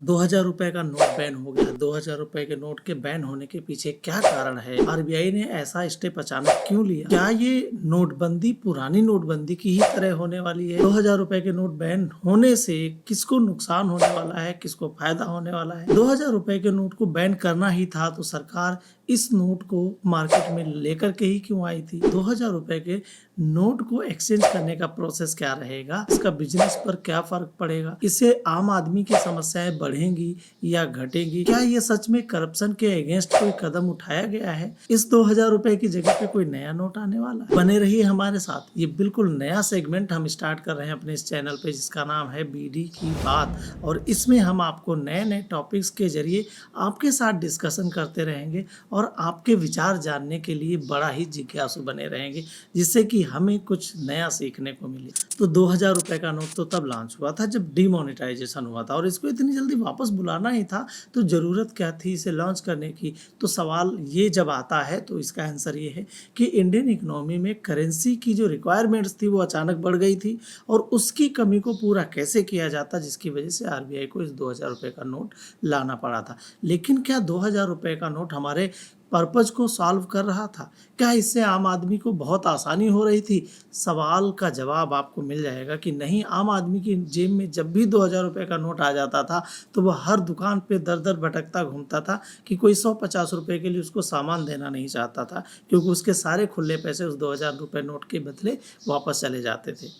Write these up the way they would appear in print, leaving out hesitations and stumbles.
2000 रुपए का note ban हो गया। 2000 रुपए के नोट के बैन होने के पीछे क्या कारण है? आरबीआई ने ऐसा स्टेप अचानक क्यों लिया? क्या ये नोटबंदी पुरानी नोटबंदी की ही तरह होने वाली है? 2000 रुपए के नोट बैन होने से किसको नुकसान होने वाला है, किसको फायदा होने वाला है? 2000 रुपए के नोट को बैन करना ही था तो सरकार इस नोट को मार्केट में लेकर के ही क्यों आई थी? 2000 रुपए के नोट को एक्सचेंज करने का प्रोसेस क्या रहेगा? इसका बिजनेस पर क्या फर्क पड़ेगा? इससे आम आदमी की समस्याएं बढ़ेंगी या घटेंगी? क्या ये सच में करप्शन के अगेंस्ट कोई कदम उठाया गया है? इस 2000 रुपए की जगह पे कोई नया नोट आने वाला है? बने रहिए हमारे साथ। ये बिल्कुल नया सेगमेंट हम स्टार्ट कर रहे हैं अपने इस चैनल पे, जिसका नाम है बीडी की बात, और इसमें हम आपको नए नए टॉपिक्स के जरिए आपके साथ डिस्कशन करते रहेंगे और आपके विचार जानने के लिए बड़ा ही जिज्ञासु बने रहेंगे, जिससे कि हमें कुछ नया सीखने को मिले। तो 2000 रुपए का नोट तो तब लॉन्च हुआ था जब डिमोनेटाइजेशन हुआ था, और इसको इतनी जल्दी वापस बुलाना ही था तो ज़रूरत क्या थी इसे लॉन्च करने की? तो सवाल ये जब आता है तो इसका आंसर ये है कि इंडियन इकोनॉमी में करेंसी की जो रिक्वायरमेंट्स थी वो अचानक बढ़ गई थी, और उसकी कमी को पूरा कैसे किया जाता, जिसकी वजह से आरबीआई को इस 2000 रुपए का नोट लाना पड़ा था। लेकिन क्या 2000 रुपए का नोट हमारे पर्पज को सॉल्व कर रहा था? क्या इससे आम आदमी को बहुत आसानी हो रही थी? सवाल का जवाब आपको मिल जाएगा कि नहीं। आम आदमी की जेब में जब भी 2000 रुपए का नोट आ जाता था तो वह हर दुकान पे दर दर भटकता घूमता था कि कोई 150 रुपए के लिए उसको सामान देना नहीं चाहता था, क्योंकि उसके सारे खुले पैसे उस 2000 रुपए नोट के बदले वापस चले जाते थे।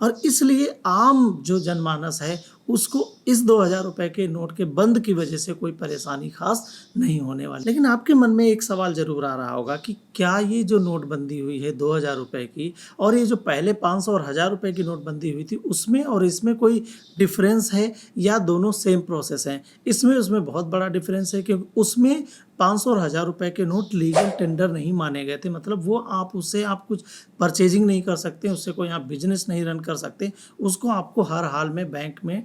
और इसलिए आम जो जनमानस है उसको इस 2000 रुपए के नोट के बंद की वजह से कोई परेशानी खास नहीं होने वाली। लेकिन आपके मन में एक सवाल जरूर आ रहा होगा कि क्या ये जो नोटबंदी हुई है 2000 रुपए की, और ये जो पहले 500 और 1000 रुपए की नोटबंदी हुई थी, उसमें और इसमें कोई डिफरेंस है या दोनों सेम प्रोसेस हैं? इसमें उसमें बहुत बड़ा डिफरेंस है, क्योंकि उसमें 500 और 1000 रुपए के नोट लीगल टेंडर नहीं माने गए थे। मतलब वो उससे आप कुछ परचेजिंग नहीं कर सकते, उससे कोई आप बिजनेस नहीं रन कर सकते। उसको आपको हर हाल में बैंक में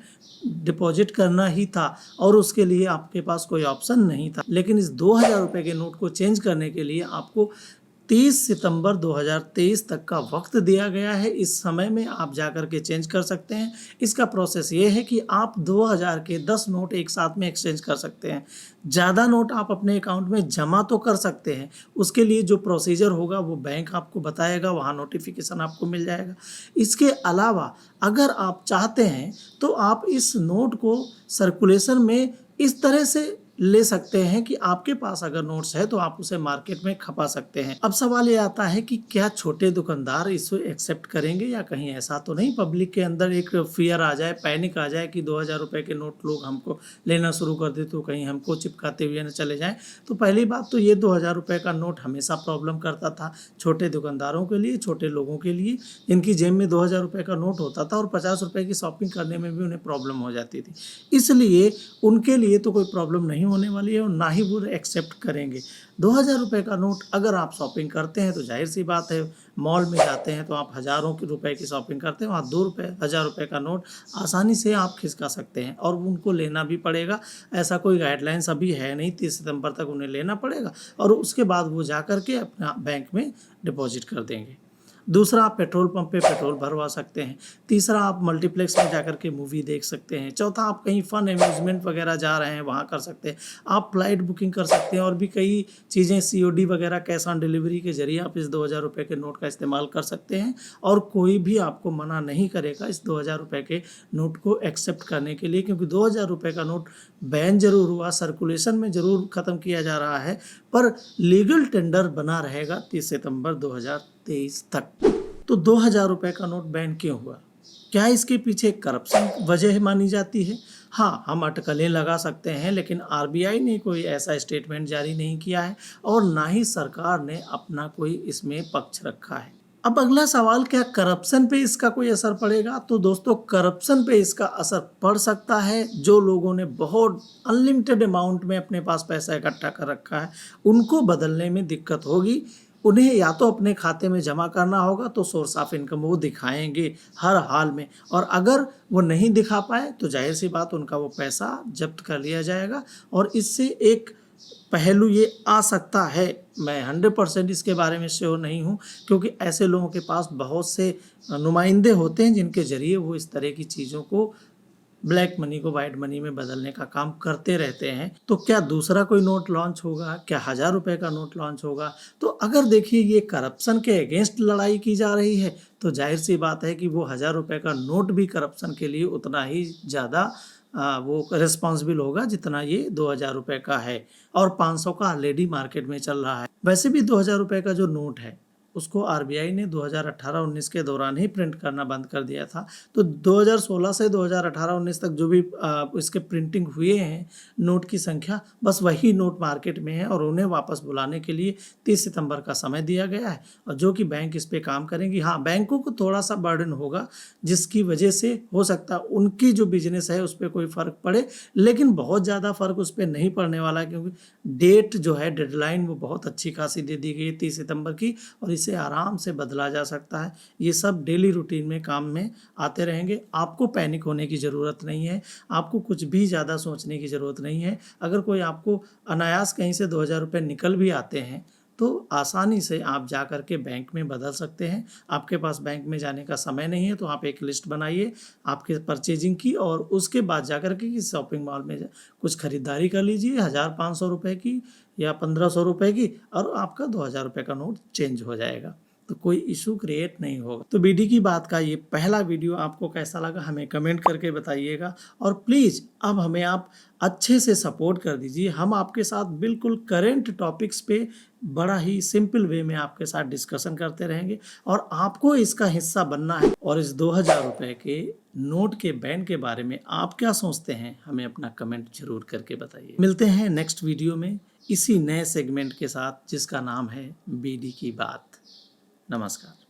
डिपॉजिट करना ही था, और उसके लिए आपके पास कोई ऑप्शन नहीं था। लेकिन इस 2000 रुपए के नोट को चेंज करने के लिए आपको 30 सितंबर 2023 तक का वक्त दिया गया है। इस समय में आप जाकर के चेंज कर सकते हैं। इसका प्रोसेस ये है कि आप 2000 के 10 नोट एक साथ में एक्सचेंज कर सकते हैं। ज़्यादा नोट आप अपने अकाउंट में जमा तो कर सकते हैं, उसके लिए जो प्रोसीजर होगा वो बैंक आपको बताएगा, वहाँ नोटिफिकेशन आपको मिल जाएगा। इसके अलावा अगर आप चाहते हैं तो आप इस नोट को सर्कुलेशन में इस तरह से ले सकते हैं कि आपके पास अगर नोट्स है तो आप उसे मार्केट में खपा सकते हैं। अब सवाल ये आता है कि क्या छोटे दुकानदार इसे एक्सेप्ट करेंगे या कहीं ऐसा तो नहीं पब्लिक के अंदर एक फियर आ जाए, पैनिक आ जाए कि 2000 रुपए के नोट लोग हमको लेना शुरू कर दे तो कहीं हमको चिपकाते हुए न चले जाएं। तो पहली बात तो ये 2000 रुपए का नोट हमेशा प्रॉब्लम करता था छोटे दुकानदारों के लिए, छोटे लोगों के लिए, जिनकी जेब में 2000 रुपए का नोट होता था और 50 रुपए की शॉपिंग करने में भी उन्हें प्रॉब्लम हो जाती थी। इसलिए उनके लिए तो कोई प्रॉब्लम नहीं होने वाली है और ना ही वो एक्सेप्ट करेंगे। 2000 रुपए का नोट अगर आप शॉपिंग करते हैं तो जाहिर सी बात है, मॉल में जाते हैं तो आप हज़ारों के रुपए की शॉपिंग करते हैं, वहाँ 1000 रुपए का नोट आसानी से आप खिसका सकते हैं, और उनको लेना भी पड़ेगा। ऐसा कोई गाइडलाइंस अभी है नहीं, 30 सितंबर तक उन्हें लेना पड़ेगा और उसके बाद वो जा कर के अपना बैंक में डिपॉजिट कर देंगे। दूसरा, आप पेट्रोल पंप पे पेट्रोल भरवा सकते हैं। तीसरा, आप मल्टीप्लेक्स में जाकर के मूवी देख सकते हैं। चौथा, आप कहीं फन अम्यूजमेंट वगैरह जा रहे हैं वहाँ कर सकते हैं। आप फ्लाइट बुकिंग कर सकते हैं और भी कई चीज़ें सीओडी वगैरह कैश ऑन डिलीवरी के जरिए आप इस 2000 रुपए के नोट का इस्तेमाल कर सकते हैं, और कोई भी आपको मना नहीं करेगा इस 2000 रुपए के नोट को एक्सेप्ट करने के लिए, क्योंकि 2000 रुपए का नोट बैन जरूर हुआ, सर्कुलेशन में जरूर ख़त्म किया जा रहा है, पर लीगल टेंडर बना रहेगा 30 सितंबर 2023 तक। तो 2000 रुपए का नोट बैन क्यों हुआ? क्या इसके पीछे करप्शन वजह मानी जाती है? हाँ, हम अटकलें लगा सकते हैं, लेकिन आरबीआई ने कोई ऐसा स्टेटमेंट जारी नहीं किया है और ना ही सरकार ने अपना कोई इसमें पक्ष रखा है। अब अगला सवाल, क्या करप्शन पे इसका कोई असर पड़ेगा? तो दोस्तों, करप्शन पे इसका असर पड़ सकता है। जो लोगों ने बहुत अनलिमिटेड अमाउंट में अपने पास पैसा इकट्ठा कर रखा है उनको बदलने में दिक्कत होगी। उन्हें या तो अपने खाते में जमा करना होगा, तो सोर्स ऑफ इनकम वो दिखाएंगे हर हाल में, और अगर वो नहीं दिखा पाए तो जाहिर सी बात उनका वो पैसा जब्त कर लिया जाएगा। और इससे एक पहलू ये आ सकता है, मैं 100% इसके बारे में श्योर नहीं हूँ, क्योंकि ऐसे लोगों के पास बहुत से नुमाइंदे होते हैं जिनके ज़रिए वो इस तरह की चीज़ों को ब्लैक मनी को व्हाइट मनी में बदलने का काम करते रहते हैं। तो क्या दूसरा कोई नोट लॉन्च होगा? क्या 1000 रुपए का नोट लॉन्च होगा? तो अगर देखिए ये करप्शन के अगेंस्ट लड़ाई की जा रही है, तो जाहिर सी बात है कि वो 1000 रुपए का नोट भी करप्शन के लिए उतना ही ज़्यादा वो रिस्पॉन्सिबल होगा जितना ये 2000 रुपए का है। और 500 का ऑलरेडी मार्केट में चल रहा है। वैसे भी 2000 रुपए का जो नोट है उसको आरबीआई ने 2018-19 के दौरान ही प्रिंट करना बंद कर दिया था। तो 2016 से 2018-19 तक जो भी इसके प्रिंटिंग हुए हैं नोट की संख्या, बस वही नोट मार्केट में है और उन्हें वापस बुलाने के लिए 30 सितंबर का समय दिया गया है, और जो कि बैंक इस पे काम करेंगी। हाँ, बैंकों को थोड़ा सा बर्डन होगा, जिसकी वजह से हो सकता है उनकी जो बिजनेस है उस पर कोई फ़र्क पड़े, लेकिन बहुत ज़्यादा फ़र्क उस पर नहीं पड़ने वाला है, क्योंकि डेट जो है, डेडलाइन, वो बहुत अच्छी खासी दे दी गई है 30 सितंबर की, और इसे आराम से बदला जा सकता है। ये सब डेली रूटीन में काम में आते रहेंगे। आपको पैनिक होने की ज़रूरत नहीं है, आपको कुछ भी ज़्यादा सोचने की ज़रूरत नहीं है। अगर कोई आपको अनायास कहीं से 2000 रुपये निकल भी आते हैं तो आसानी से आप जा कर के बैंक में बदल सकते हैं। आपके पास बैंक में जाने का समय नहीं है तो आप एक लिस्ट बनाइए आपके परचेजिंग की, और उसके बाद जा कर के किसी शॉपिंग मॉल में कुछ खरीदारी कर लीजिए 1500 रुपये की या 1500 रुपये की, और आपका 2000 रुपये का नोट चेंज हो जाएगा। तो कोई इशू क्रिएट नहीं होगा। तो बीडी की बात का ये पहला वीडियो आपको कैसा लगा हमें कमेंट करके बताइएगा, और प्लीज़ अब हमें आप अच्छे से सपोर्ट कर दीजिए। हम आपके साथ बिल्कुल करेंट टॉपिक्स पे बड़ा ही सिंपल वे में आपके साथ डिस्कशन करते रहेंगे, और आपको इसका हिस्सा बनना है। और इस 2000 रुपये के नोट के बैन के बारे में आप क्या सोचते हैं, हमें अपना कमेंट जरूर करके बताइए। मिलते हैं नेक्स्ट वीडियो में इसी नए सेगमेंट के साथ जिसका नाम है बीडी की बात। नमस्कार।